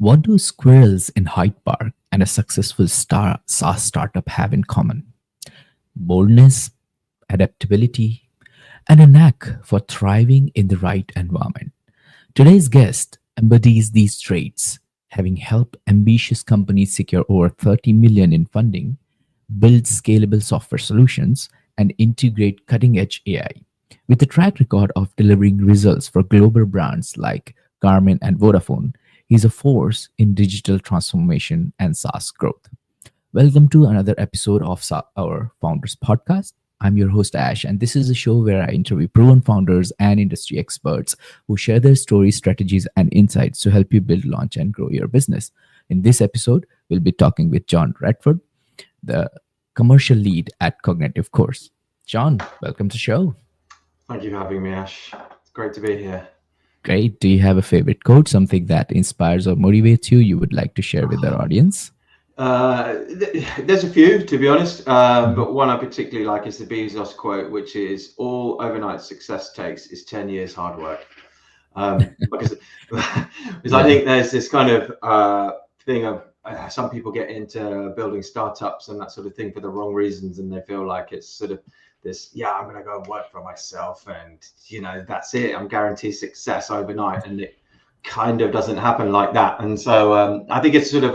What do squirrels in Hyde Park and a successful SaaS startup have in common? Boldness, adaptability, and a knack for thriving in the right environment. Today's guest embodies these traits, having helped ambitious companies secure over 30 million in funding, build scalable software solutions, and integrate cutting-edge AI. With a track record of delivering results for global brands like Garmin and Vodafone, he's a force in digital transformation and SaaS growth. Welcome to another episode of our Founders Podcast. I'm your host, Ash, and this is a show where I interview proven founders and industry experts who share their stories, strategies, and insights to help you build, launch, and grow your business. In this episode, we'll be talking with John Radford, the commercial lead at Cognitive Course. John, welcome to the show. Thank you for having me, Ash. It's great to be here. Great. Do you have a favorite quote, something that inspires or motivates you would like to share with our audience? There's a few, to be honest, but one I particularly like is the Bezos quote, which is all overnight success takes is 10 years hard work. Because I think there's this kind of thing of some people get into building startups and that sort of thing for the wrong reasons, and they feel like it's sort of this, I'm going to go and work for myself and, that's it. I'm guaranteed success overnight. And it kind of doesn't happen like that. And so I think it's sort of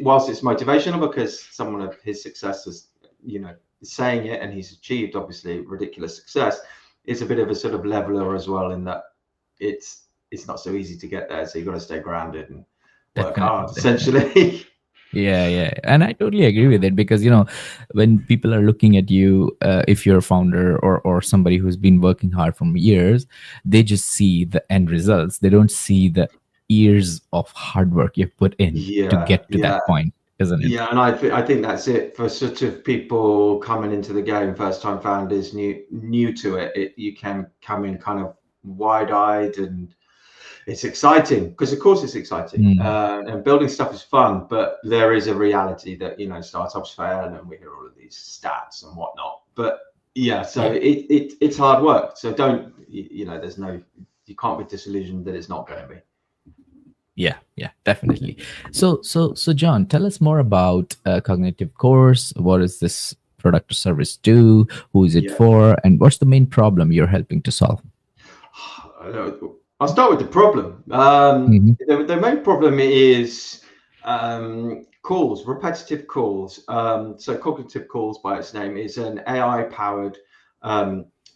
whilst it's motivational because someone of his success is, saying it and he's achieved obviously ridiculous success, it's a bit of a sort of leveler as well in that it's not so easy to get there. So you've got to stay grounded and work hard, essentially. Yeah. And I totally agree with it because, when people are looking at you, if you're a founder or somebody who's been working hard for years, they just see the end results. They don't see the years of hard work you've put in to get to that point, isn't it? Yeah, and I think that's it for sort of people coming into the game, first time founders, new to it. You can come in kind of wide-eyed and it's exciting because of course it's exciting and building stuff is fun, but there is a reality that startups fail and we hear all of these stats and whatnot, but it's hard work, so don't you can't be disillusioned that it's not going to be. Yeah, definitely. So John, tell us more about Cognitive Course. What does this product or service do? Who is it for? And what's the main problem you're helping to solve? I'll start with the problem. The main problem is calls, repetitive calls. So Cognitive Calls, by its name, is an AI-powered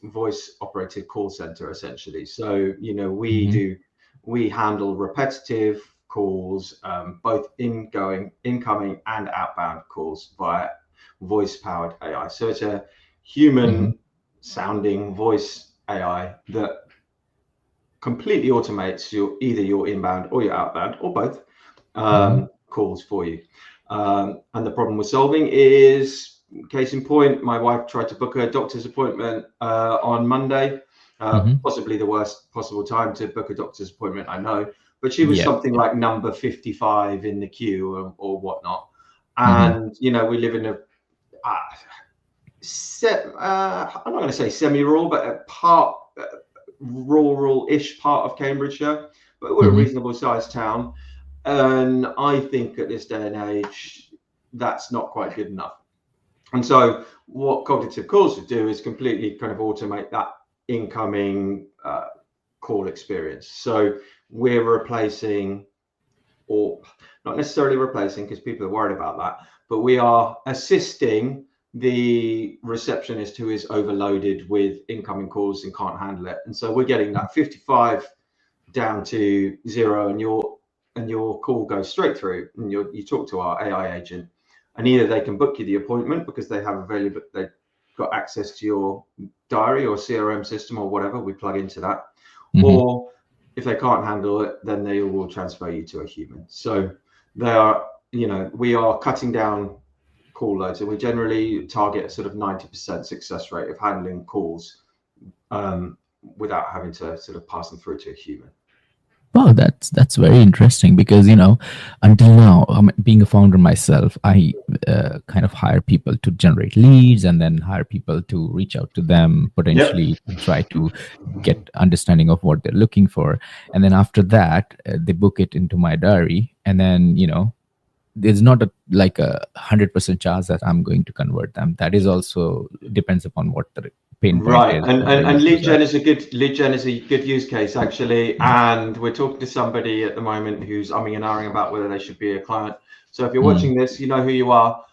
voice-operated call center, essentially. So we handle repetitive calls, both incoming and outbound calls via voice-powered AI. So it's a human-sounding voice AI that completely automates either your inbound or your outbound or both calls for you. And the problem we're solving is, case in point, my wife tried to book a doctor's appointment on Monday, possibly the worst possible time to book a doctor's appointment, I know, but she was something like number 55 in the queue or whatnot. And, we live in I'm not going to say semi-rural, but a rural-ish part of Cambridgeshire, but we're a reasonable sized town, and I think at this day and age that's not quite good enough. And so what Cognitive Calls would do is completely kind of automate that incoming call experience. So we're replacing, or not necessarily replacing because people are worried about that, but we are assisting the receptionist who is overloaded with incoming calls and can't handle it. And so we're getting that 55 down to 0, and your call goes straight through, and you talk to our AI agent, and either they can book you the appointment because they've got access to your diary or CRM system or whatever we plug into that, or if they can't handle it, then they will transfer you to a human. So we are cutting down call loads, and we generally target a sort of 90% success rate of handling calls without having to sort of pass them through to a human. Wow, that's very interesting because until now, being a founder myself, I kind of hire people to generate leads and then hire people to reach out to them, Yep. potentially try to get understanding of what they're looking for, and then after that, they book it into my diary, and then there's not like a 100% chance that I'm going to convert them. That is also depends upon what the pain point Right, is, and, what the and and users are. lead gen is a good use case actually, and we're talking to somebody at the moment who's umming and ahhing about whether they should be a client. So if you're Mm, watching this, you know who you are.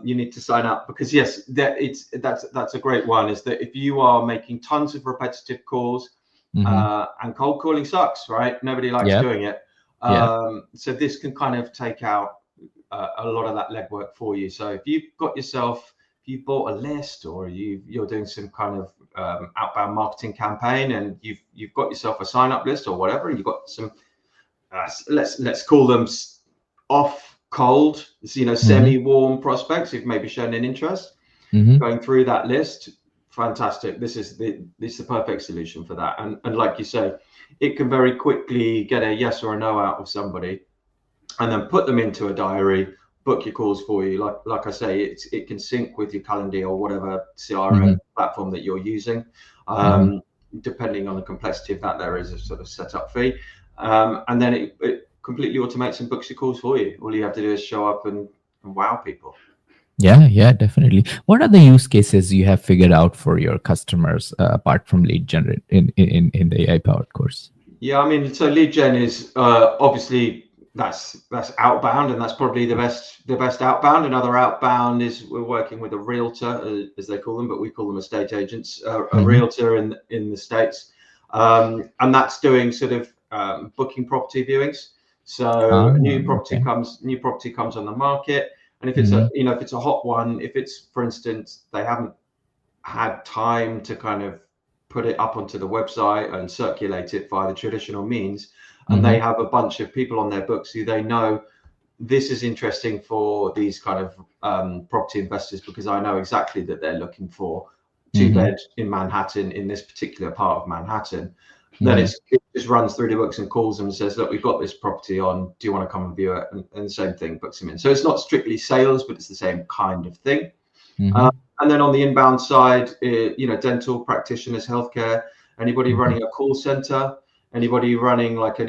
You need to sign up because yes, that's a great one. Is that if you are making tons of repetitive calls, mm-hmm. and cold calling sucks, right? Nobody likes Yep. doing it. Yep. So this can kind of take out a lot of that legwork for you. So if you've got yourself, if you've bought a list or you're doing some kind of outbound marketing campaign and you've got yourself a sign up list or whatever, and you've got some let's call them off cold, Mm-hmm. semi warm prospects who've maybe shown an interest. Mm-hmm. Going through that list, fantastic. This is the perfect solution for that. And like you say, it can very quickly get a yes or a no out of somebody and then put them into a diary, book your calls for you. Like I say, it can sync with your calendar or whatever Mm-hmm. CRM platform that you're using, Mm-hmm. depending on the complexity of that. There is a sort of setup fee, and then it completely automates and books your calls for you. All you have to do is show up and wow people. Yeah, yeah, definitely. What are the use cases you have figured out for your customers apart from lead generate in the AI powered course? Yeah, I mean, so lead gen is obviously that's outbound, and that's probably the best outbound. Another outbound is we're working with a realtor, as they call them, but we call them estate agents. A Mm-hmm. realtor in the States, and that's doing sort of booking property viewings. So Ah, okay. new property comes on the market, and if it's Mm-hmm. a hot one, if it's for instance they haven't had time to kind of put it up onto the website and circulate it via the traditional means. And Mm-hmm. they have a bunch of people on their books who they know this is interesting for these kind of property investors because I know exactly that they're looking for two Mm-hmm. bed in Manhattan in this particular part of Manhattan. Then Mm-hmm. it just runs through the books and calls them and says, look, we've got this property on. Do you want to come and view it? And the same thing, books them in. So it's not strictly sales, but it's the same kind of thing. Mm-hmm. Uh, and then on the inbound side, dental practitioners, healthcare, anybody Mm-hmm. running a call center, anybody running like a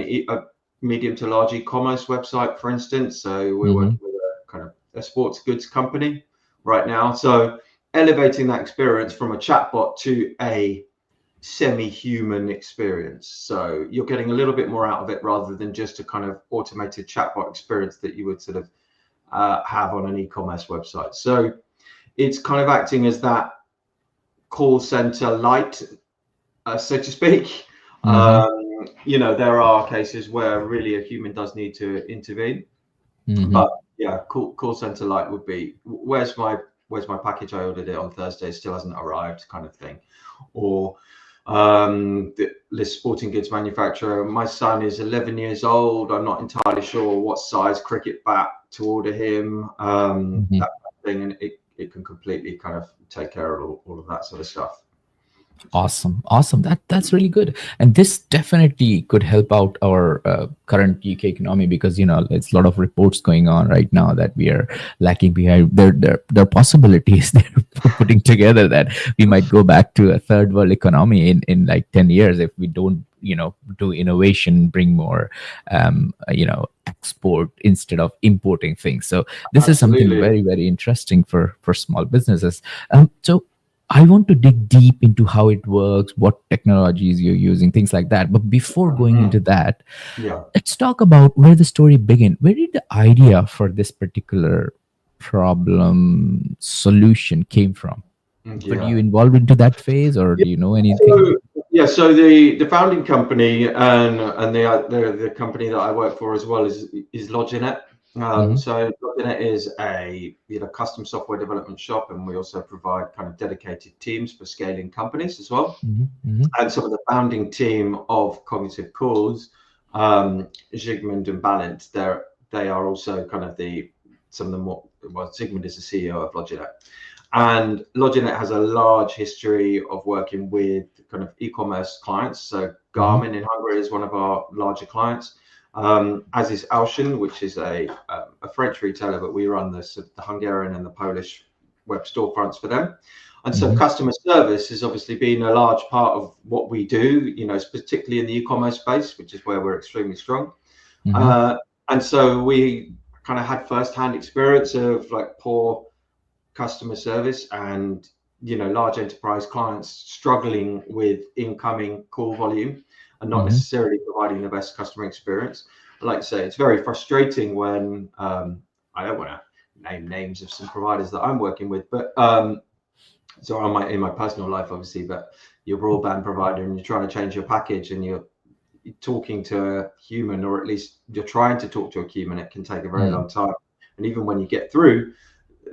medium to large e-commerce website, for instance. So we're Mm-hmm. working with a kind of a sports goods company right now. So elevating that experience from a chatbot to a semi-human experience. So you're getting a little bit more out of it rather than just a kind of automated chatbot experience that you would sort of have on an e-commerce website. So it's kind of acting as that call center light, so to speak. Mm-hmm. There are cases where really a human does need to intervene, Mm-hmm. but yeah, call center light would be where's my package? I ordered it on Thursday, still hasn't arrived, kind of thing. Or this sporting goods manufacturer. My son is 11 years old. I'm not entirely sure what size cricket bat to order him. Mm-hmm. That kind of thing, and it can completely kind of take care of all of that sort of stuff. Awesome, awesome. That's really good, and this definitely could help out our current UK economy because there's a lot of reports going on right now that we are lacking behind. There are possibilities they're putting together that we might go back to a third world economy in like 10 years if we don't do innovation, bring more export instead of importing things. So this is something Absolutely. very very interesting for small businesses. So I want to dig deep into how it works, what technologies you're using, things like that. But before going into Mhm. that, Yeah. let's talk about where the story began. Where did the idea for this particular problem solution came from? Were you Yeah. involved into that phase, or do you know anything? So so the founding company and the company that I work for as well is LogiNet. Mm-hmm, So LogiNet is a custom software development shop, and we also provide kind of dedicated teams for scaling companies as well. mm-hmm, mm-hmm, And some of the founding team of Cognitive Calls, Zygmunt and Balint, they are also kind of some of the more, well, Zygmunt is the CEO of LogiNet. And LogiNet has a large history of working with kind of e-commerce clients. So Mm-hmm. Garmin in Hungary is one of our larger clients, as is Auchan, which is a French retailer, but we run the Hungarian and the Polish web storefronts for them. And so Mm-hmm. customer service has obviously been a large part of what we do, particularly in the e-commerce space, which is where we're extremely strong. Mm-hmm. Uh, and so we kind of had first-hand experience of like poor customer service and large enterprise clients struggling with incoming call volume and not Mm-hmm. necessarily providing the best customer experience. I like to say it's very frustrating when I don't want to name names of some providers that I'm working with, but so in my personal life obviously, but your broadband provider and you're trying to change your package and you're talking to a human, or at least you're trying to talk to a human, it can take a very long time. And even when you get through,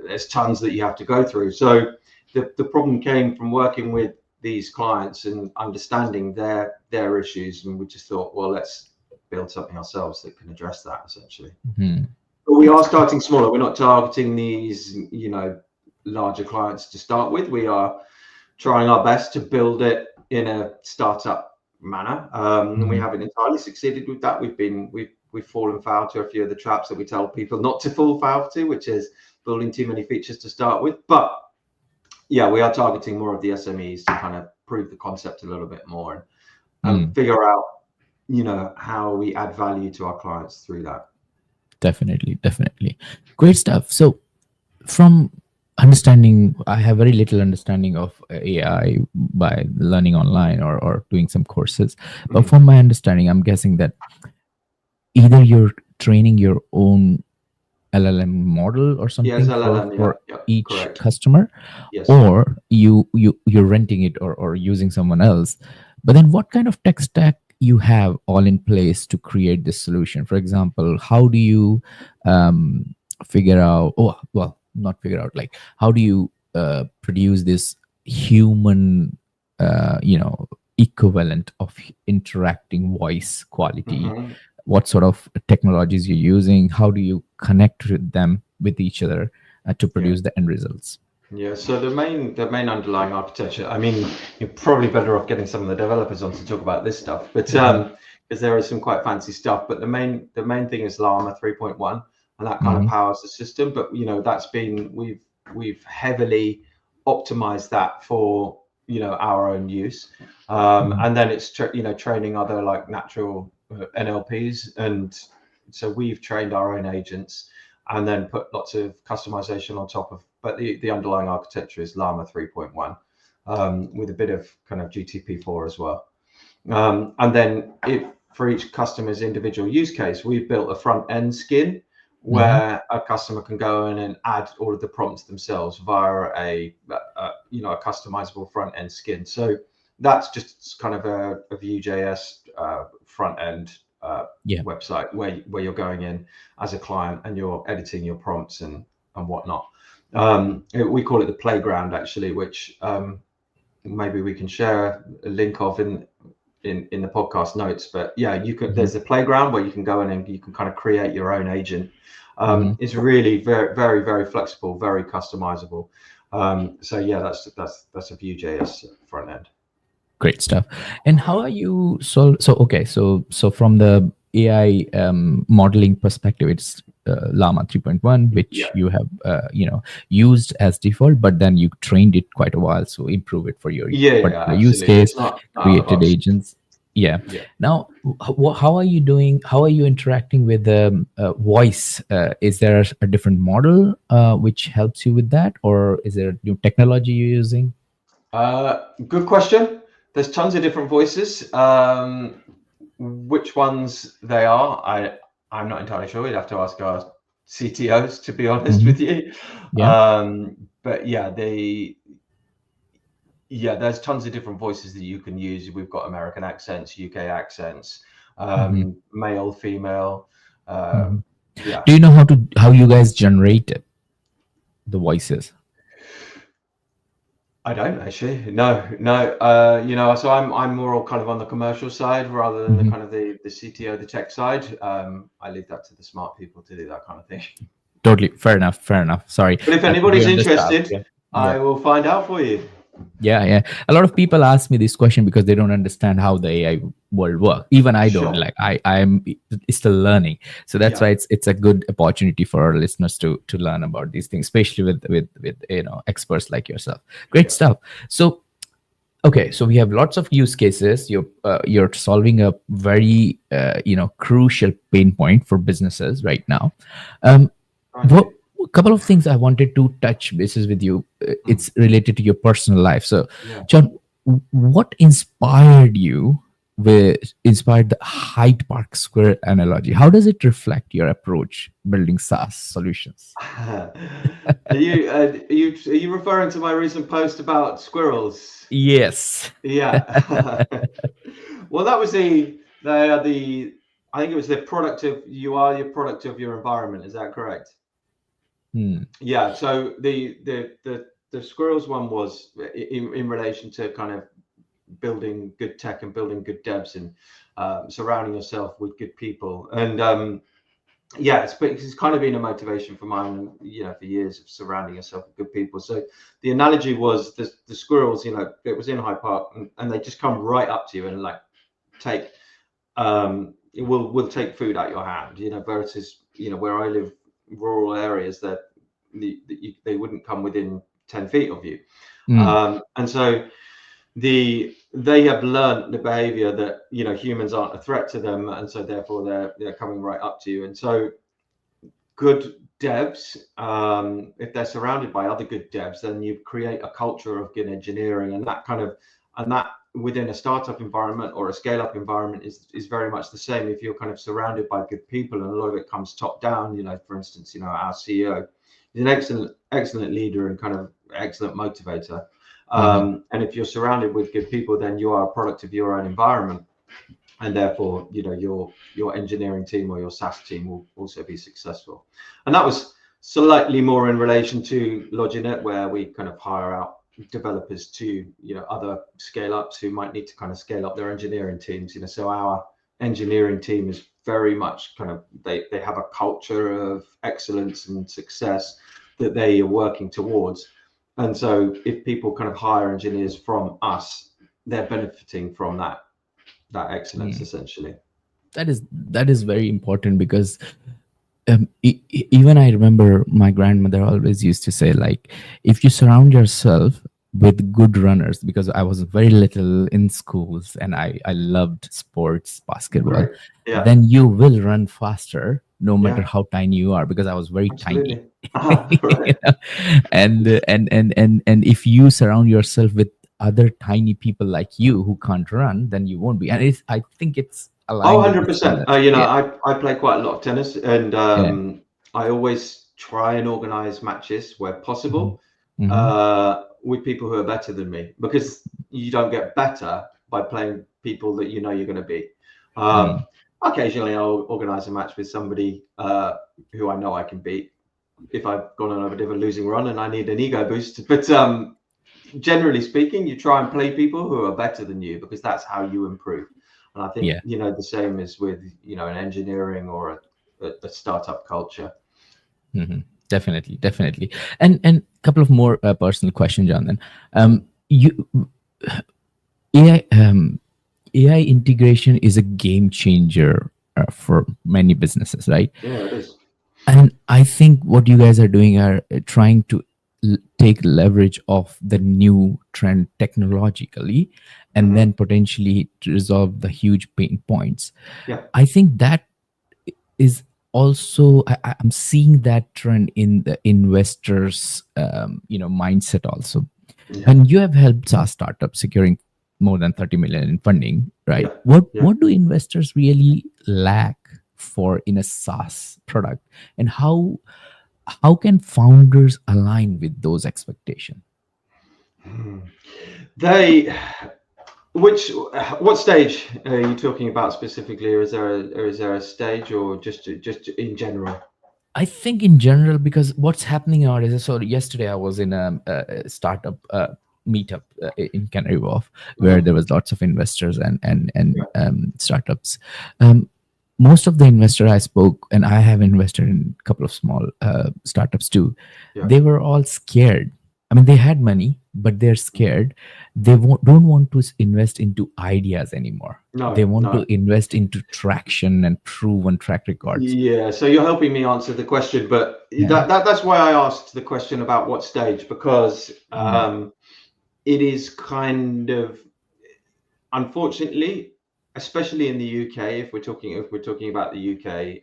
there's tons that you have to go through. So the problem came from working with these clients and understanding their issues, and we just thought, well, let's build something ourselves that can address that essentially. Mm-hmm. But we are starting smaller. We're not targeting these larger clients to start with. We are trying our best to build it in a startup manner. And we haven't entirely succeeded with that. We've fallen foul to a few of the traps that we tell people not to fall foul to, which is building too many features to start with. But yeah, we are targeting more of the SMEs to kind of prove the concept a little bit more and figure out, how we add value to our clients through that. Definitely. Great stuff. So from understanding, I have very little understanding of AI by learning online or doing some courses. But from my understanding, I'm guessing that either you're training your own LLM model or Yes, something LLM, for yeah, each correct. customer, Yes. or you're renting it or using someone else. But then what kind of tech stack you have all in place to create this solution? For example, how do you figure out, not figure out, like how do you produce this human equivalent of interacting voice quality? Mm-hmm. What sort of technologies you're using? How do you connect with them with each other to Yeah. produce the end results? Yeah, so the main underlying architecture, I mean, you're probably better off getting some of the developers on to talk about this stuff, but because there is some quite fancy stuff, but the main thing is Llama 3.1, and that kind of Mm-hmm. powers the system. But we've heavily optimized that for our own use, and then it's training other like natural NLPs, and so we've trained our own agents and then put lots of customization on top of, but the underlying architecture is Llama 3.1, with a bit of kind of GTP4 as well. And then for each customer's individual use case, we've built a front end skin where a customer can go in and add all of the prompts themselves via a customizable front end skin. So that's just kind of a Vue.js front end Yeah. website where you're going in as a client and you're editing your prompts and whatnot. We call it the playground actually, which maybe we can share a link of in the podcast notes. But yeah, there's a playground where you can go in and you can kind of create your own agent. It's really very, very, very flexible, very customizable. So yeah, that's a Vue.js front end. Great stuff. And how are you so from the AI modeling perspective, it's Llama 3.1, which Yeah. you have used as default, but then you trained it quite a while, so improve it for your Yeah, particular use absolutely. case, It's not out of the created box. agents. Yeah. Yeah. Now, how are you doing? How are you interacting with the voice? Is there a different model which helps you with that, or is there a new technology you're using? Good question. There's tons of different voices. Which ones they are, I'm not entirely sure. We'd have to ask our CTOs, to be honest with you. Yeah. But there's tons of different voices that you can use. We've got American accents, UK accents, male, female. Yeah. Do you know how you guys generate it, the voices? I don't actually. No. So I'm more kind of on the commercial side rather than the kind of the CTO, the tech side. I leave that to the smart people to do that kind of thing. Totally fair enough. Sorry, But if I think anybody's we're understaffed. interested, Yeah. I Yep. will find out for you. Yeah, yeah. A lot of people ask me this question because they don't understand how the AI world works. Even I don't. Sure. Like I'm still learning. So that's Yeah. why it's a good opportunity for our listeners to learn about these things, especially with experts like yourself. Great Yeah. stuff. So okay, so we have lots of use cases. You're solving a very crucial pain point for businesses right now. Um, Thank what you. a couple of things I wanted to touch bases with you. Mm. It's related to your personal life. So, Yeah. John, what inspired the Hyde Park Square analogy? How does it reflect your approach building SaaS solutions? Are you referring to my recent post about squirrels? Yes. Yeah. Well, that was the I think it was the product of you are your product of your environment. Is that correct? Hmm. Yeah. So the squirrels one was in relation to kind of building good tech and building good devs and surrounding yourself with good people. And yeah, it's kind of been a motivation for mine, for years of surrounding yourself with good people. So the analogy was the squirrels, it was in Hyde Park, and they just come right up to you and like take will take food out your hand, versus where I live, rural areas that they wouldn't come within 10 feet of you. Hmm. And so they have learned the behavior that humans aren't a threat to them, and so therefore they're coming right up to you. And so good devs, if they're surrounded by other good devs, then you create a culture of good engineering, and that within a startup environment or a scale up environment is very much the same. If you're kind of surrounded by good people, and a lot of it comes top down, for instance, our CEO is an excellent leader and kind of excellent motivator. Uh-huh. And if you're surrounded with good people, then you are a product of your own environment, and therefore your engineering team or your SaaS team will also be successful. And that was slightly more in relation to LogiNet, where we kind of hire out developers to other scale ups who might need to kind of scale up their engineering teams. So our engineering team is very much kind of they have a culture of excellence and success that they are working towards. And so if people kind of hire engineers from us, they're benefiting from that excellence essentially. That is very important because even I remember my grandmother always used to say, like, if you surround yourself with good runners, because I was very little in schools and I loved sports, basketball, Great. Yeah. then you will run faster no matter Yeah. how tiny you are, because I was very tiny. Absolutely. Right. You know? And if you surround yourself with other tiny people like you who can't run, then you won't be. And I think it's Oh, aligned with this 100%. yeah. I play quite a lot of tennis, and Yeah. I always try and organize matches where Hmm. possible Hmm. with people who are better than me, because you don't get better by playing people that you're going to beat. Um, Occasionally, I'll organize a match with somebody who I know I can beat if I've gone on a bit of a losing run and I need an ego boost. But generally speaking, you try and play people who are better than you, because that's how you improve. And I think Yeah. the same is with an engineering or a startup culture. Hmm. Definitely, definitely. And a couple of more personal questions, John. Then, Mm. you AI AI integration is a game changer for many businesses, right? Yeah, it is. And I think what you guys are doing are trying to take leverage of the new trend technologically, and Hmm. then potentially to resolve the huge pain points. Yeah. I think that is also I'm seeing that trend in the investors mindset also. Yeah. And you have helped SaaS startups securing more than 30 million in funding, right? Yeah. Yeah. What do investors really lack for in a SaaS product, and how can founders align with those expectations? Hmm. They which what stage are you talking about specifically, or is there a stage, or just in general? I think in general, because what's happening nowadays. So yesterday I was in a startup meetup in Canary Wharf, where Hmm. there was lots of investors and Yeah. startups. Um, Most of the investor I spoke, and I have invested in a couple of small startups too. Yeah. They were all scared. I mean, they had money, but they're scared. They don't want to invest into ideas anymore. They No, want to no. invest into traction and proven track records. Yeah, so you're helping me answer the question, but Yeah. that's why I asked the question about what stage, because Mm, it is kind of, unfortunately, especially in the UK, if we're talking about the UK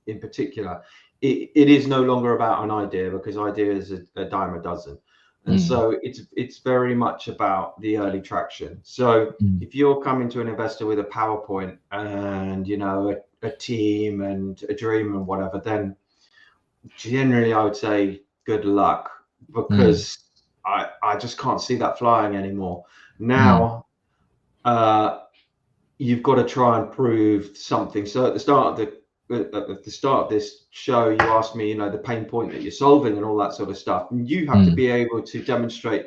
in particular, it is no longer about an idea, because ideas are a dime a dozen. And mm, so it's very much about the early traction. So mm, if you're coming to an investor with a PowerPoint and a team and a dream and whatever, then generally I would say good luck, mm, because I just can't see that flying anymore. mm, Now uh, you've got to try and prove something. So at the start of this show, you asked me, the pain point that you're solving and all that sort of stuff. And you have to mm, be able to demonstrate,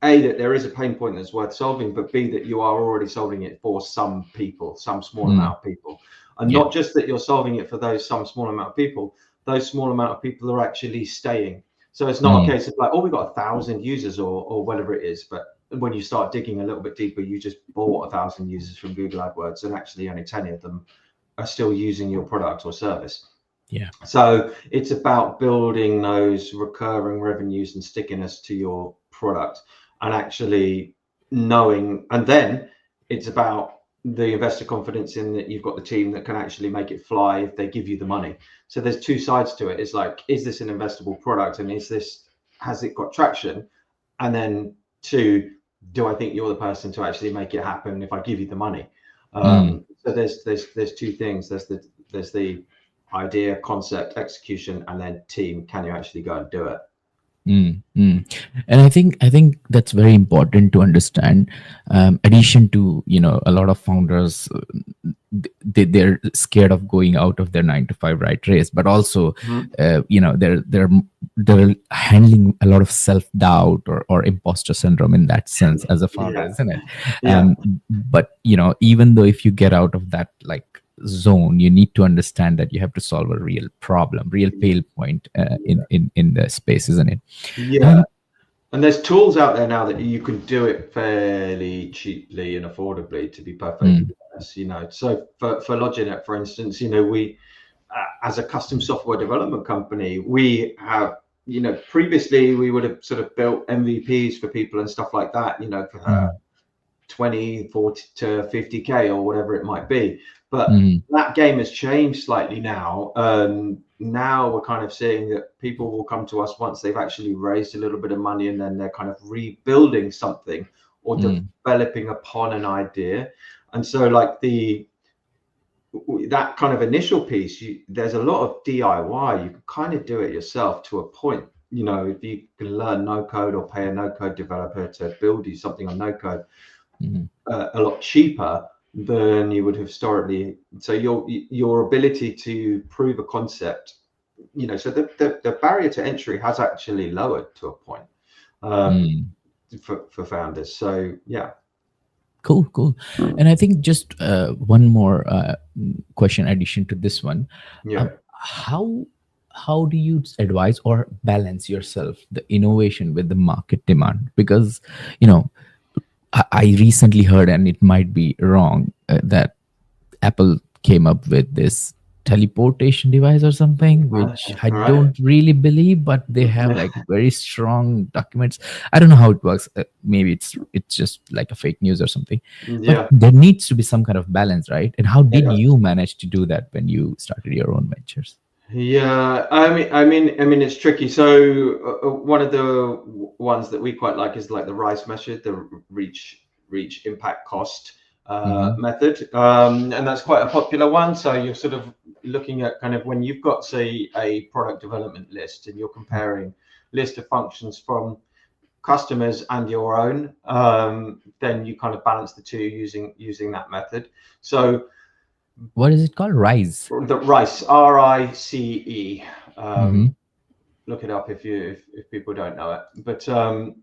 A, that there is a pain point that's worth solving, but B, that you are already solving it for some people, some small mm. amount of people. And Yeah. not just that you're solving it for those some small amount of people, those small amount of people are actually staying. So it's not a Mm, case of like, oh, we've got 1,000 users or whatever it is. But when you start digging a little bit deeper, you just bought 1,000 users from Google AdWords, and actually only 10 of them are still using your product or service. yeah. So it's about building those recurring revenues and stickiness to your product, and actually knowing, and then it's about the investor confidence in that you've got the team that can actually make it fly if they give you the money. So there's two sides to it. It's like, is this an investable product, and has it got traction? And then two, do I think you're the person to actually make it happen if I give you the money? Mm. So there's two things. There's the idea, concept, execution, and then team. Can you actually go and do it? Mm, mm. And I think that's very important to understand. Addition to a lot of founders, they're scared of going out of their 9 to 5 right race, but also Mhm. they're handling a lot of self doubt or imposter syndrome in that sense as a founder, Yeah, isn't it? yeah, But even though if you get out of that like zone, you need to understand that you have to solve a real problem, real pain point in the space, isn't it? yeah. Um, And there's tools out there now that you can do it fairly cheaply and affordably, to be perfectly mm, honest. So for LogiNet, for instance, we as a custom software development company, we have, previously we would have sort of built MVPs for people and stuff like that, for mm, 20, 40 to 50K or whatever it might be. But mm, that game has changed slightly now. Now we're kind of seeing that people will come to us once they've actually raised a little bit of money, and then they're kind of rebuilding something or mm, developing upon an idea. And so like that kind of initial piece, there's a lot of DIY. You can kind of do it yourself to a point. If you can learn no code or pay a no code developer to build you something on no code, mm, a lot cheaper than you would have historically. So your ability to prove a concept, so the barrier to entry has actually lowered to a point, um, mm. for founders. So yeah, Cool, cool. And I think just one more question addition to this one. yeah, How do you advise or balance yourself the innovation with the market demand? Because you know I recently heard, and it might be wrong, that Apple came up with this teleportation device or something, which I all right, don't really believe, but they have like very strong documents. I don't know how it works. Maybe it's just like a fake news or something. But yeah. there needs to be some kind of balance, right? And how did Yeah. you manage to do that when you started your own ventures? Yeah, I mean, it's tricky. So one of the ones that we quite like is like the RICE method, the reach impact cost Mm-hmm. method, and that's quite a popular one. So you're sort of looking at kind of when you've got, say, a product development list, and you're comparing list of functions from customers and your own, then you kind of balance the two using that method. So What is it called? Rise. the RICE, RICE. Mm-hmm. Look it up if people don't know it. But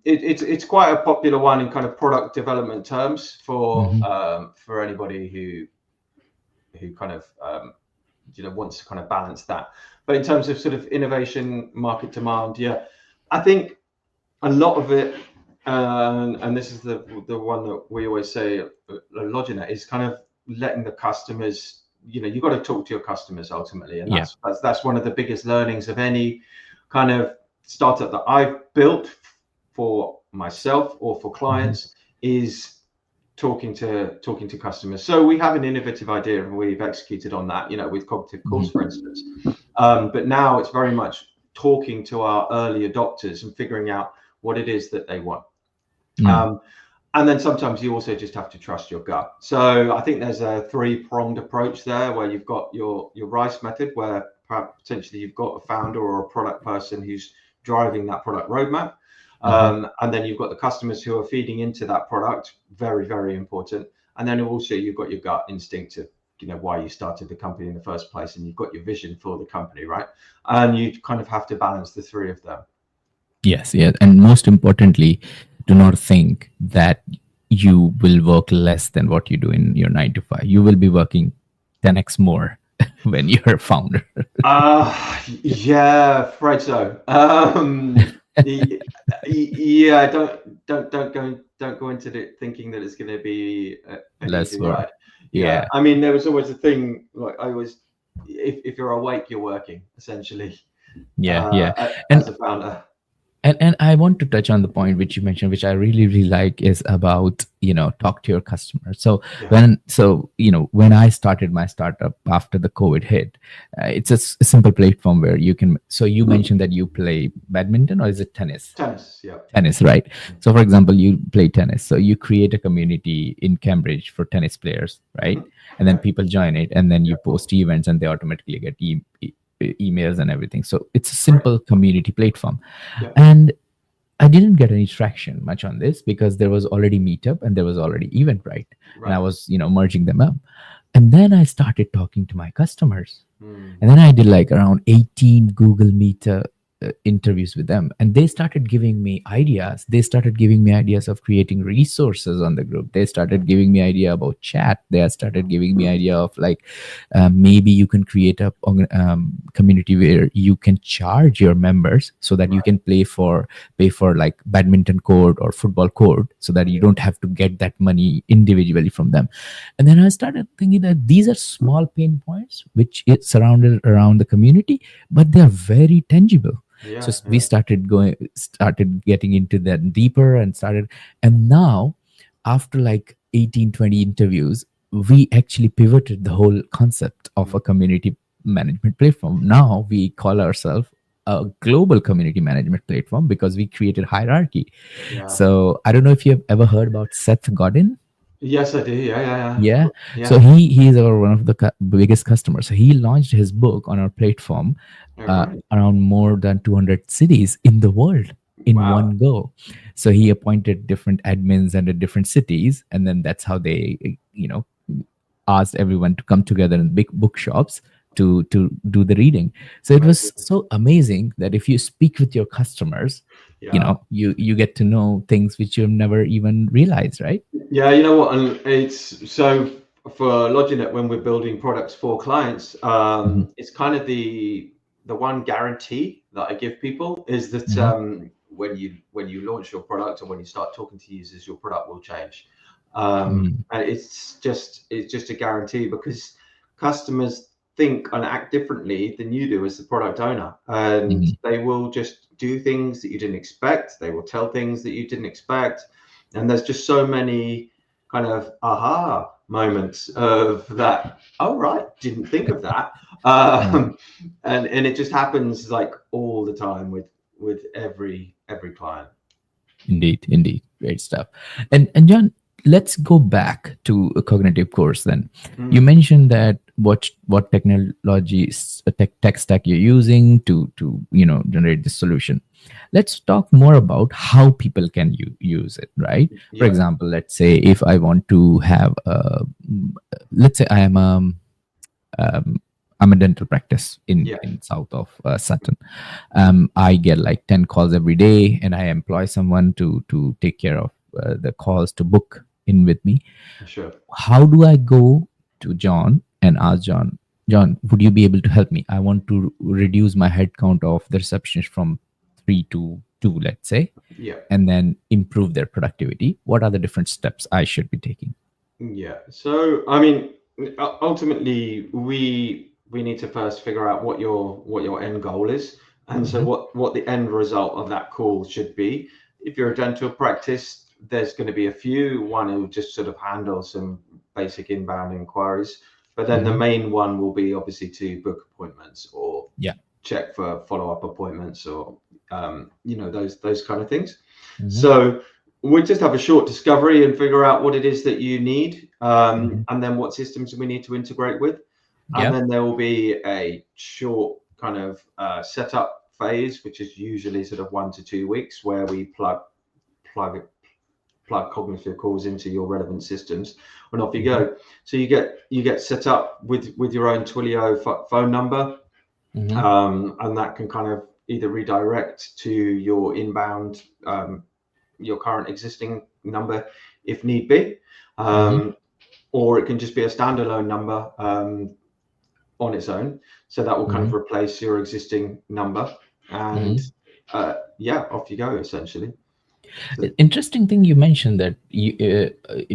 it's quite a popular one in kind of product development terms Mm-hmm. for anybody who kind of wants to kind of balance that. But in terms of sort of innovation, market demand, yeah, I think a lot of it, and this is the one that we always say at LogiNet, is kind of letting the customers. You've got to talk to your customers ultimately, and Yeah. that's one of the biggest learnings of any kind of startup that I've built for myself or for Mhm. clients, is talking to customers. So we have an innovative idea and we've executed on that, with cognitive calls, for Mhm. instance. But now it's very much talking to our early adopters and figuring out what it is that they want. Mm. Um, and then sometimes you also just have to trust your gut. So I think there's a three-pronged approach there, where you've got your RICE method, where perhaps potentially you've got a founder or a product person who's driving that product roadmap. Mhm. And then you've got the customers who are feeding into that product, very, very important. And then also you've got your gut instinct of, why you started the company in the first place, and you've got your vision for the company, right? And you kind of have to balance the three of them. Yes, yes. And most importantly, do not think that you will work less than what you do in your 9 to 5. You will be working 10x more when you're a founder. Yeah, afraid so. Yeah, don't go into it thinking that it's going to be an Less easy work. ride. Yeah, Yeah, I mean, there was always a thing, like I always, if you're awake, you're working essentially, yeah, yeah. And as a founder. and I want to touch on the point which you mentioned, which I really really like, is about talk to your customers. So Yeah. when I started my startup after the COVID hit, it's a simple platform where you can. So you mentioned that you play badminton, or is it tennis? Tennis. Yeah. Tennis, right? So for example, you play tennis, so you create a community in Cambridge for tennis players, right? Hmm. And then Yeah. people join it, and then you Yeah. post events and they automatically get emails and everything. So it's a Great. simple community platform. Yeah. And I didn't get any traction much on this because there was already Meetup and there was already Eventbrite, and I Right. was merging them up. And then I started talking to my customers, Hmm. and then I did like around 18 Google Meet interviews with them. And they started giving me ideas. They started giving me ideas of creating resources on the group. They started giving me idea about chat. They started giving me idea of like maybe you can create a community where you can charge your members so that you Right. can pay for like badminton court or football court, so that you Yeah. don't have to get that money individually from them. And then I started thinking that these are small pain points which is surrounded around the community, but they are very tangible. So Yeah. we Yeah. started getting into that deeper, and now after like 18, 20 interviews, we actually pivoted the whole concept of Hmm. a community management platform. Now we call ourselves a global community management platform because we created hierarchy. Yeah. So I don't know if you have ever heard about Seth Godin. Yes, I do. Yeah. Yeah. Yeah. Yeah. So Yeah. he is our one of the biggest customers. So he launched his book on our platform All right. around more than 200 cities in the world in Wow. one go. So he appointed different admins and different cities, and then that's how they asked everyone to come together in big bookshops to do the reading. So it was Amazing. so amazing that if you speak with your customers, Yeah. you get to know things which you've never even realized, right? Yeah, you know what? And it's so for LogiNet, when we're building products for clients, Mhm. it's kind of the one guarantee that I give people is that Mhm. when you launch your product and when you start talking to users, your product will change. Mhm. And it's just a guarantee, because customers think and act differently than you do as the product owner, and Mhm. they will just do things that you didn't expect. They will tell things that you didn't expect, and there's just so many kind of aha moments of that. Oh, right, didn't think of that. Yeah. um, and it just happens like all the time with every client. Indeed, indeed, great stuff. And John, let's go back to a cognitive course. Then you Mm, mentioned that what technologies, tech stack you're using to generate this solution. Let's talk more about how people can use it. Right. For yeah, example, let's say if I want to have let's say um, I'm a dental practice yeah, in south of Sutton. I get like 10 calls every day, and I employ someone to take care of the calls, to book in with me. sure. How do I go to John and ask John, would you be able to help me? I want to reduce my head count of the receptionist from 3 to 2, let's say, Yeah. and then improve their productivity, what are the different steps I should be taking? Yeah. So, I mean, ultimately, we need to first figure out what your end goal is, and so what the end result of that call should be. If you're a dental practice, there's going to be a few. One who just sort of handle some basic inbound inquiries, but then the main one will be obviously to book appointments or Yeah. check for follow-up appointments or those kind of things. So we just have a short discovery and figure out what it is that you need, and then what systems we need to integrate with. And Yeah. then there will be a short kind of setup phase, which is usually sort of 1 to 2 weeks, where we plug cognitive calls into your relevant systems, and off you go. So you get set up with your own Twilio phone number, and that can kind of either redirect to your inbound, your current existing number if need be, or it can just be a standalone number on its own. So that will kind of replace your existing number, and off you go essentially. So, Interesting thing you mentioned that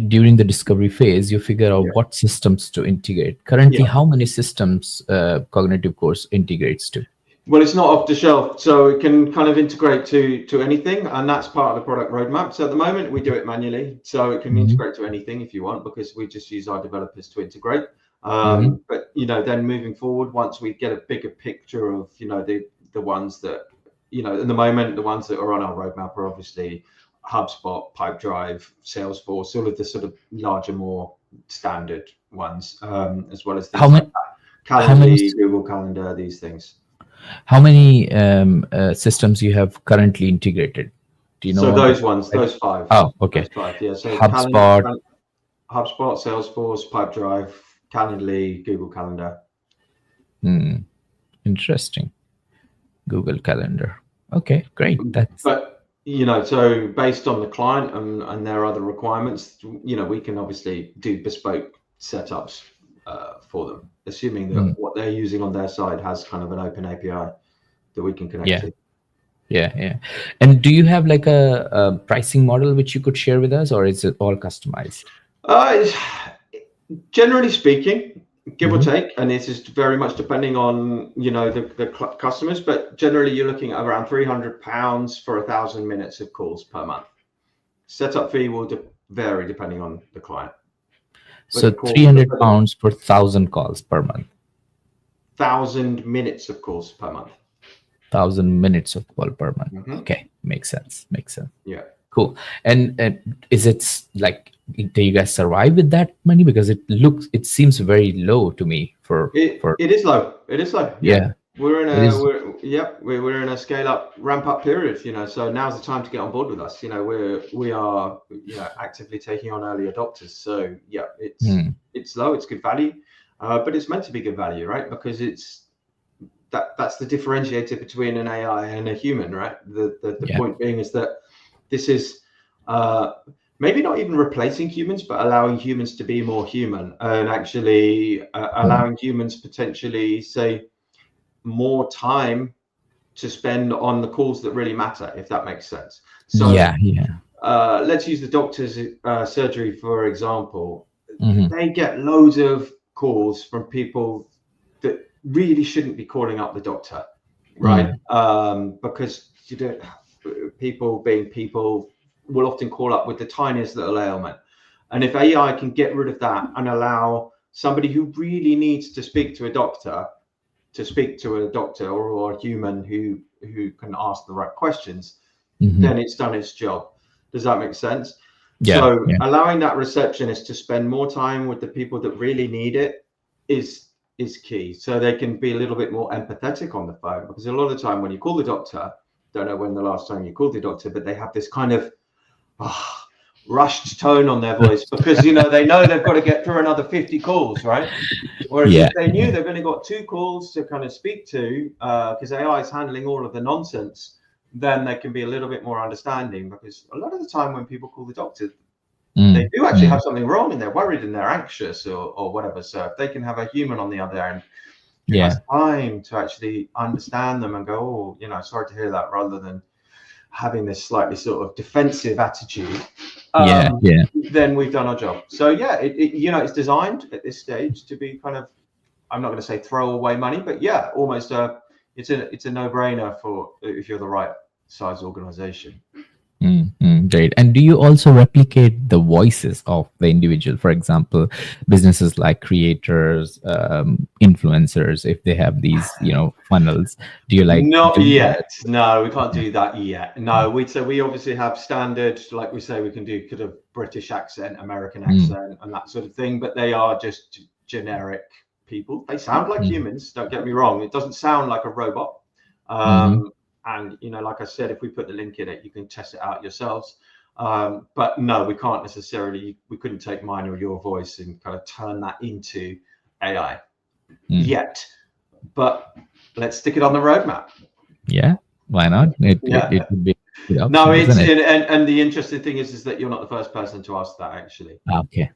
during the discovery phase, you figure out what systems to integrate. Currently, yeah. how many systems Cognitive Course integrates to? Well, it's not off the shelf, so it can kind of integrate to anything, and that's part of the product roadmap. So at the moment, we do it manually, so it can integrate to anything if you want, because we just use our developers to integrate. But then moving forward, once we get a bigger picture of the ones that at the moment, the ones that are on our roadmap are obviously HubSpot, Pipedrive, Salesforce, all of the sort of larger, more standard ones, as well as things like Calendly, Google Calendar, these things. How many systems you have currently integrated? Do you know? So those ones, those 5. Oh, okay. Those 5, yeah. So HubSpot, HubSpot, Salesforce, Pipedrive, Calendly, Google Calendar. Interesting. Google Calendar. Okay, great. But so based on the client and their other requirements, we can obviously do bespoke setups for them, assuming that what they're using on their side has kind of an open API that we can connect to. Yeah. And do you have like a pricing model which you could share with us, or is it all customized? Generally speaking, give or take, and this is very much depending on the customers, but generally you're looking at around £300 for 1,000 minutes of calls per month. Setup fee will vary depending on the client. So £300 for 1,000 calls per month. 1,000 minutes of calls per month. 1,000 minutes of call per month. Okay, makes sense. Yeah. Cool. And is it like, do you guys survive with that money? Because it seems very low to me. It is low. Yeah. We're in a scale up, ramp up period. So now's the time to get on board with us. We are actively taking on early adopters. So it's low. It's good value, but it's meant to be good value, right? Because that's the differentiator between an AI and a human, right? The point being is that this is maybe not even replacing humans, but allowing humans to be more human, and actually allowing humans potentially, say, more time to spend on the calls that really matter, if that makes sense. So let's use the doctor's surgery, for example. They get loads of calls from people that really shouldn't be calling up the doctor, right? Because people being people will often call up with the tiniest little ailment. And if AI can get rid of that and allow somebody who really needs to speak to a doctor to speak to a doctor or a human who can ask the right questions, then it's done its job. Does that make sense? So allowing that receptionist to spend more time with the people that really need it is key. So they can be a little bit more empathetic on the phone, because a lot of the time when you call the doctor, don't know when the last time you called the doctor, but they have this kind of rushed tone on their voice, because they know they've got to get through another 50 calls, right? Whereas if they knew they've only got 2 calls to kind of speak to, because AI is handling all of the nonsense, then they can be a little bit more understanding. Because a lot of the time when people call the doctor, they do actually have something wrong and they're worried and they're anxious or whatever. So if they can have a human on the other end who has time to actually understand them and go, sorry to hear that, rather than having this slightly sort of defensive attitude, Yeah, yeah. then we've done our job. So yeah, it's designed at this stage to be kind of, I'm not going to say throw away money, but yeah, almost it's a no-brainer for if you're the right size organization. Great. And do you also replicate the voices of the individual? For example, businesses like creators, influencers, if they have these, funnels, do you like Not do that? yet. No, we can't Yeah. do that yet. No, we obviously have standard, like we say, we can do kind of British accent, American Mm, accent, and that sort of thing. But they are just generic people. They sound like mm, humans. Don't get me wrong. It doesn't sound like a robot. mhm. And like I said, if we put the link in it, you can test it out yourselves. But no, we can't necessarily. We couldn't take mine or your voice and kind of turn that into AI Mm. yet. But let's stick it on the roadmap. Yeah, why not? It Yeah. would be a good No, option, it's isn't it? and the interesting thing is that you're not the first person to ask that actually. Okay.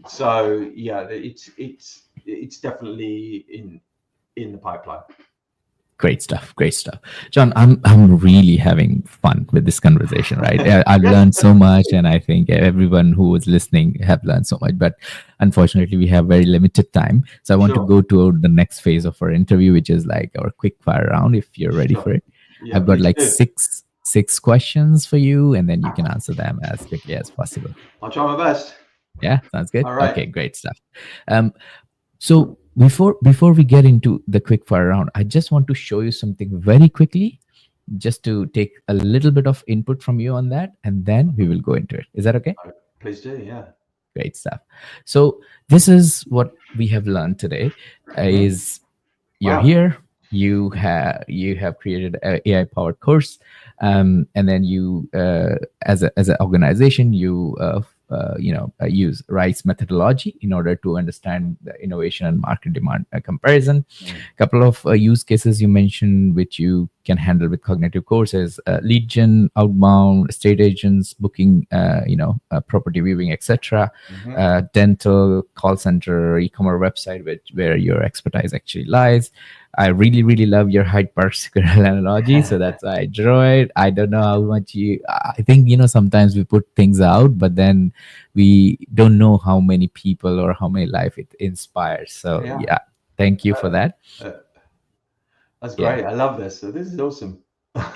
So yeah, it's definitely in the pipeline. Great stuff. Great stuff. John, I'm really having fun with this conversation, right? I've Good. learned so much, and I think everyone who was listening have learned so much. But unfortunately, we have very limited time. So I want to Sure. go to the next phase of our interview, which is like our quick fire round, if you're ready for Sure. it. Yeah, I've got please like do. six questions for you, and then you can answer them as quickly as possible. I'll try my best. Yeah, sounds good. All right. Okay, great stuff. Um, so before we get into the quick fire round, I just want to show you something very quickly, just to take a little bit of input from you on that, and then we will go into it. Is that okay? Please do. Yeah. Great stuff. So this is what we have learned today. Mhm. Is you're Wow. here, you have created a AI powered course, and then you as an organization, you use rice methodology in order to understand the innovation and market demand comparison. A couple of use cases you mentioned which you can handle with cognitive courses: lead gen, outbound, estate agents, booking, property viewing, etc., Mhm. dental, call center, e-commerce website, where your expertise actually lies. I really, really love your Hyde Park squirrel analogy, so that's why I draw it. I don't know how much I think, sometimes we put things out, but then we don't know how many people or how many life it inspires. So Yeah. yeah, thank you for that. Uh, that's Yeah. great. I love this. So this is awesome.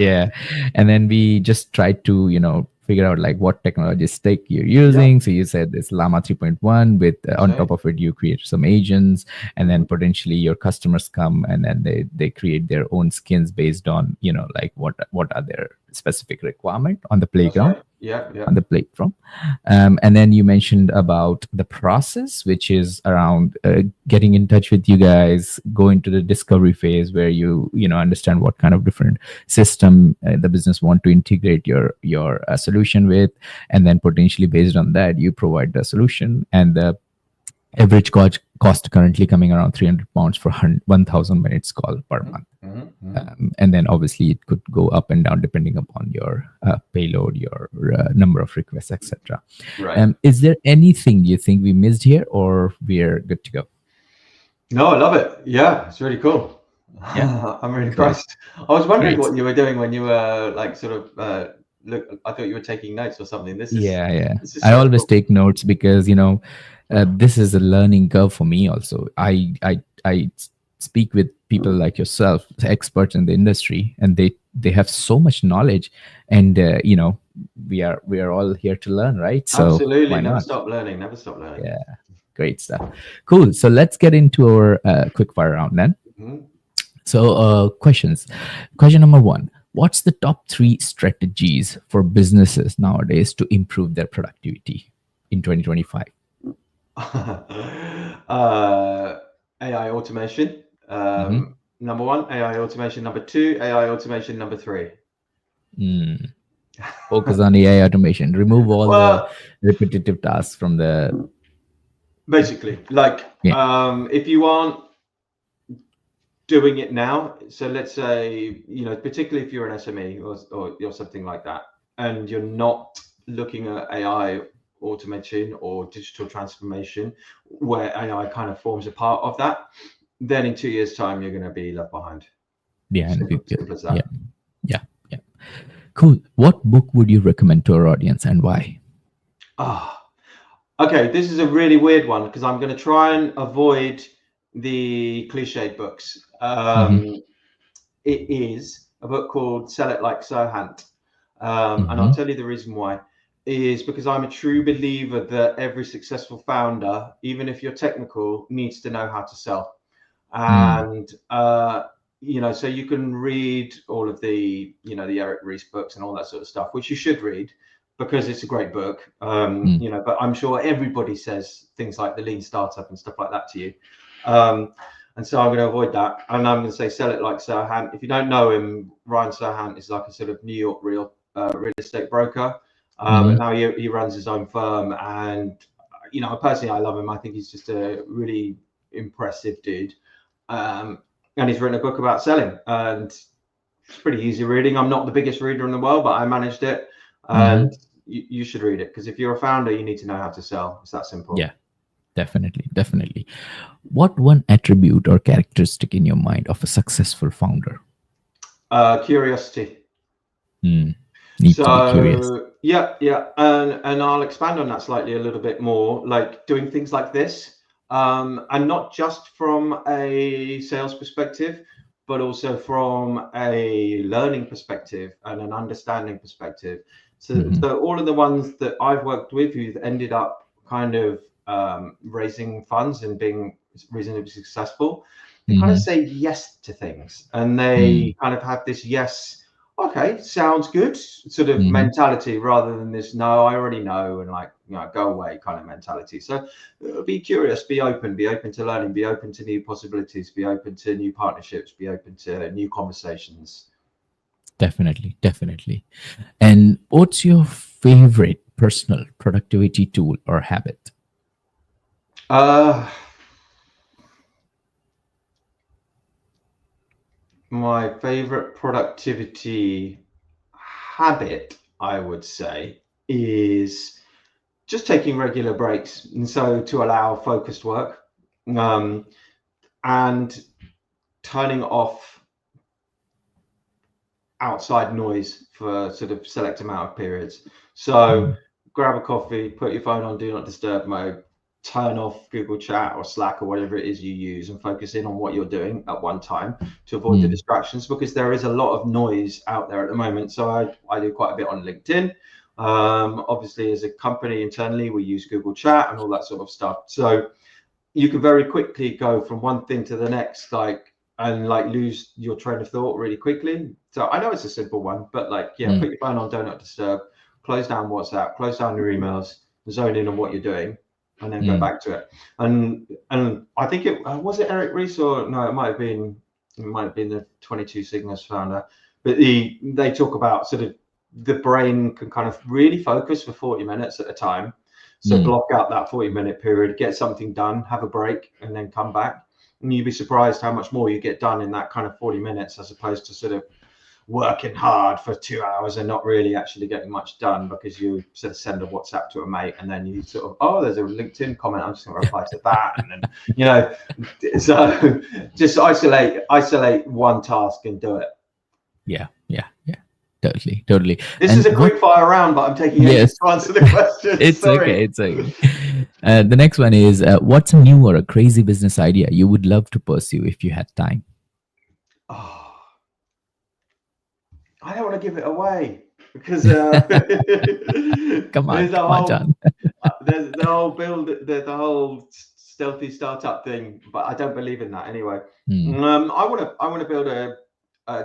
Yeah. And then we just tried to, figure out like what technology stack you're Yeah. using. So you said this Llama 3.1 with That's on right. top of it, you create some agents, and then Mhm. potentially your customers come and then they create their own skins based on, like what are their specific requirement on the That's playground, right. Yeah. Yeah. on the platform. And then you mentioned about the process, which is around getting in touch with you guys, go into the discovery phase where you understand what kind of different system the business want to integrate your solution with, and then potentially based on that you provide the solution. And the average cost currently coming around 300 pounds for 1,000 minutes call per Mhm. month. Mhm. Mhm. And then obviously it could go up and down depending upon your payload, your number of requests, etc. Right. Is there anything you think we missed here, or we're good to go? No, I love it. Yeah, it's really cool. Yeah, I'm really great, impressed. I was wondering great. what you were doing when you were like sort of look. I thought you were taking notes or something. Yeah, yeah. This is I so always cool. take notes because this is a learning curve for me. Also, I speak with people like yourself, experts in the industry, and they have so much knowledge, and we are all here to learn, right? So Absolutely. why Never not? stop learning. Never stop learning. Yeah, great stuff. Cool. So let's get into our quick fire round then. Mhm. So, questions. Question number one: what's the top three strategies for businesses nowadays to improve their productivity in 2025? AI automation. Mm-hmm. Number one, AI automation. Number two, AI automation. Number three. Mm. Focus on AI automation. Remove all the Well, repetitive tasks from the. basically, like Yeah. if you aren't doing it now, so let's say, particularly if you're an SME or you're something like that, and you're not looking at AI automation or digital transformation, where AI kind of forms a part of that, then in 2 years' time, you're going to be left behind. Behind Simple, the. simple as Yeah. that. Yeah. Yeah. Cool. What book would you recommend to our audience and why? Ah, okay. This is a really weird one because I'm going to try and avoid the cliched books. Mm-hmm. It is a book called Sell It Like Serhant. And I'll Mm-hmm. tell you the reason why is because I'm a true believer that every successful founder, even if you're technical, needs to know how to sell. Mm. And, so you can read all of the, the Eric Ries books and all that sort of stuff, which you should read because it's a great book. Mm. But I'm sure everybody says things like the lean startup and stuff like that to you. And so I'm going to avoid that. And I'm going to say Sell It Like Serhant. If you don't know him, Ryan Serhant is like a sort of New York real estate broker. But Mm-hmm. now he runs his own firm. And, personally, I love him. I think he's just a really impressive dude. And he's written a book about selling. And it's pretty easy reading. I'm not the biggest reader in the world, but I managed it. Mm-hmm. And you should read it because if you're a founder, you need to know how to sell. It's that simple. Yeah, definitely. Definitely. What one attribute or characteristic in your mind of a successful founder? Curiosity. Mm. Need to be curious. So yeah, and I'll expand on that slightly a little bit more, like doing things like this, and not just from a sales perspective, but also from a learning perspective and an understanding perspective. So, Mm-hmm. so all of the ones that I've worked with who've ended up kind of raising funds and being reasonably successful, they kind of Mm-hmm. say yes to things, and Mm. they kind of have this yes, okay, sounds good sort of Mm-hmm. mentality rather than this no, I already know and like go away kind of mentality. So be curious, be open to learning, be open to new possibilities, be open to new partnerships, be open to new conversations. Definitely. Definitely. And what's your favorite personal productivity tool or habit? uh my favorite productivity habit, I would say, is just taking regular breaks, and so to allow focused work, um, and turning off outside noise for sort of select amount of periods. So Mm. grab a coffee, put your phone on do not disturb mode, turn off Google Chat or Slack or whatever it is you use, and focus in on what you're doing at one time to avoid the Mm. distractions, because there is a lot of noise out there at the moment. So I do quite a bit on LinkedIn. Obviously, as a company internally, we use Google Chat and all that sort of stuff. So you can very quickly go from one thing to the next, and like lose your train of thought really quickly. So I know it's a simple one, but like, yeah, Mm. put your phone on do not disturb, close down WhatsApp, close down your emails, zone in on what you're doing, and then go Mm. back to it. And I think it was it Eric Ries, or no, it might have been the 22 Sigmas founder, but they talk about sort of the brain can kind of really focus for 40 minutes at a time. So Mm. block out that 40-minute period, get something done, have a break, and then come back. And you'd be surprised how much more you get done in that kind of 40 minutes as opposed to sort of working hard for 2 hours and not really actually getting much done because you sort of send a WhatsApp to a mate and then you sort of, oh, there's a LinkedIn comment, I'm just going to reply to that. And then, so just isolate one task and do it. Yeah. Yeah. Yeah. Totally. Totally. This is And a what? quick fire round, but I'm taking ages Yes. to answer the question. It's okay. Sorry. It's okay. The next one is what's a new or a crazy business idea you would love to pursue if you had time? Oh, I don't want to give it away because Come on. there's a Come on, whole John. there's the whole the whole stealthy startup thing, but I don't believe in that anyway. Mm. I want to build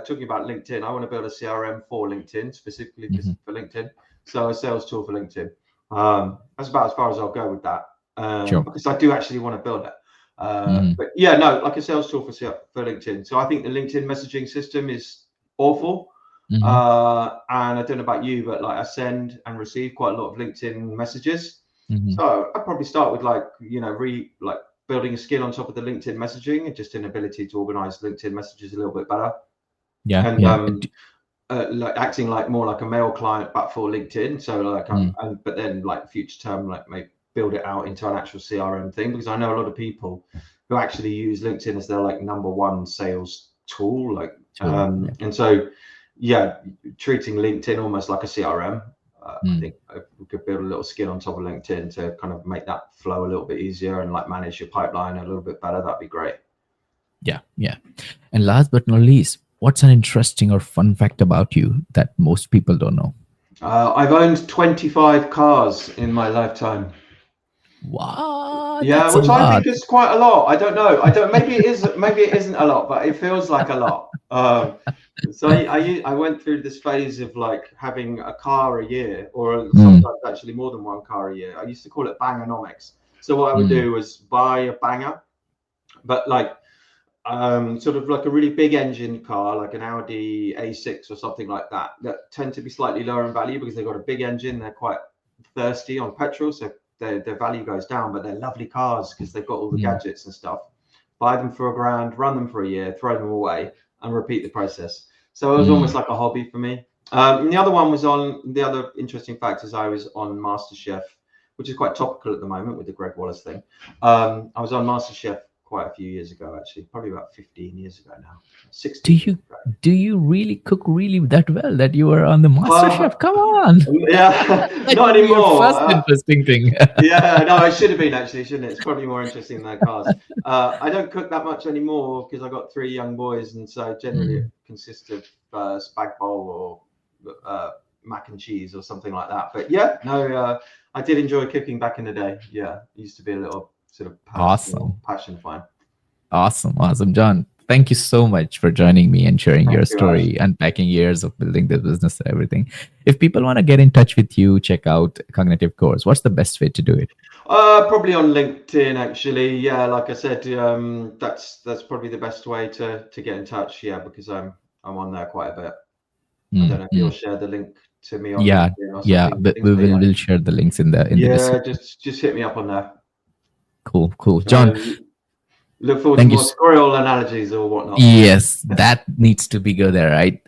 talking about LinkedIn. I want to build a CRM for LinkedIn, specifically Hmm. for LinkedIn, so a sales tool for LinkedIn. That's about as far as I'll go with that, Sure. because I do actually want to build it. Hmm. But yeah, no, like a sales tool for LinkedIn. So I think the LinkedIn messaging system is awful. Hmm. And I don't know about you, but like I send and receive quite a lot of LinkedIn messages. Hmm. So I'd probably start with like, building a skill on top of the LinkedIn messaging and just an ability to organize LinkedIn messages a little bit better. Yeah. And Yeah. like acting like more like a mail client, but for LinkedIn. So like, Mm. but then like future term, like maybe build it out into an actual CRM thing, because I know a lot of people who actually use LinkedIn as their like number one sales tool. Like, Sure. Yeah. and so yeah, treating LinkedIn almost like a CRM. I Mm. think if we could build a little skin on top of LinkedIn to kind of make that flow a little bit easier and like manage your pipeline a little bit better, that'd be great. Yeah, yeah. And last but not least, what's an interesting or fun fact about you that most people don't know? I've owned 25 cars in my lifetime. Wow, Yeah, that's a which I lot. think is quite a lot. I don't know. I don't. Maybe it is. Maybe it isn't a lot, but it feels like a lot. So I went through this phase of like having a car a year, or Mm, sometimes actually more than one car a year. I used to call it bangonomics. So what I would mm, do was buy a banger, but like sort of like a really big engine car, like an Audi A6 or something like that, that tend to be slightly lower in value because they've got a big engine. They're quite thirsty on petrol, so their value goes down, but they're lovely cars because they've got all the mm, gadgets and stuff. Buy them for £1,000, run them for a year, throw them away, and repeat the process. So it was almost mm. like a hobby for me. And the other one was on the other interesting fact is I was on MasterChef, which is quite topical at the moment with the Greg Wallace thing. I was on MasterChef quite a few years ago, actually, probably about 15 years ago now, Do 16 years you do you really cook really that well that you were on the Master Chef? ago. Come on, Yeah, that not would be your anymore. first interesting thing. Yeah, no, it should have been actually, shouldn't it? It's probably more interesting than cars. I don't cook that much anymore because I got 3 young boys, and so generally Mm. it consists of spag bowl or mac and cheese or something like that. But yeah, no, I did enjoy cooking back in the day. Yeah, it used to be a little sort of personal Awesome, passion of mine. awesome, John. Thank you so much for joining me and sharing Thank your you, Ash. story, unpacking years of building this business and everything. If people want to get in touch with you, check out Cognitive Course. What's the best way to do it? Probably on LinkedIn, actually. Yeah, like I said, that's probably the best way to get in touch. Yeah, because I'm on there quite a bit. I don't Mm, know if you'll mm. share the link to me on Yeah, LinkedIn or yeah. something. But we will Yeah, will share the links in the yeah, description. just hit me up on there. Cool, cool. John, Um, Look forward to thank you. more squirrel analogies or whatnot. Yes, that needs to be go there, right?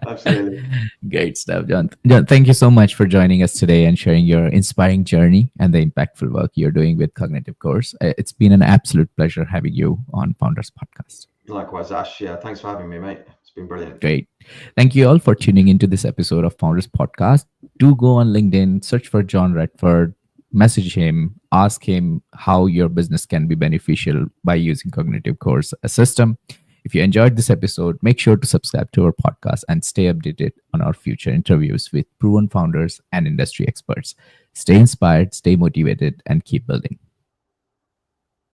Absolutely. Great stuff, John. John, thank you so much for joining us today and sharing your inspiring journey and the impactful work you're doing with Cognitive Course. It's been an absolute pleasure having you on Founders Podcast. Likewise, Ash. Yeah, thanks for having me, mate. It's been brilliant. Great. Thank you all for tuning into this episode of Founders Podcast. Do go on LinkedIn, search for John Radford, message him, ask him how your business can be beneficial by using Cognitive Course system. If you enjoyed this episode, make sure to subscribe to our podcast and stay updated on our future interviews with proven founders and industry experts. Stay inspired, stay motivated, and keep building.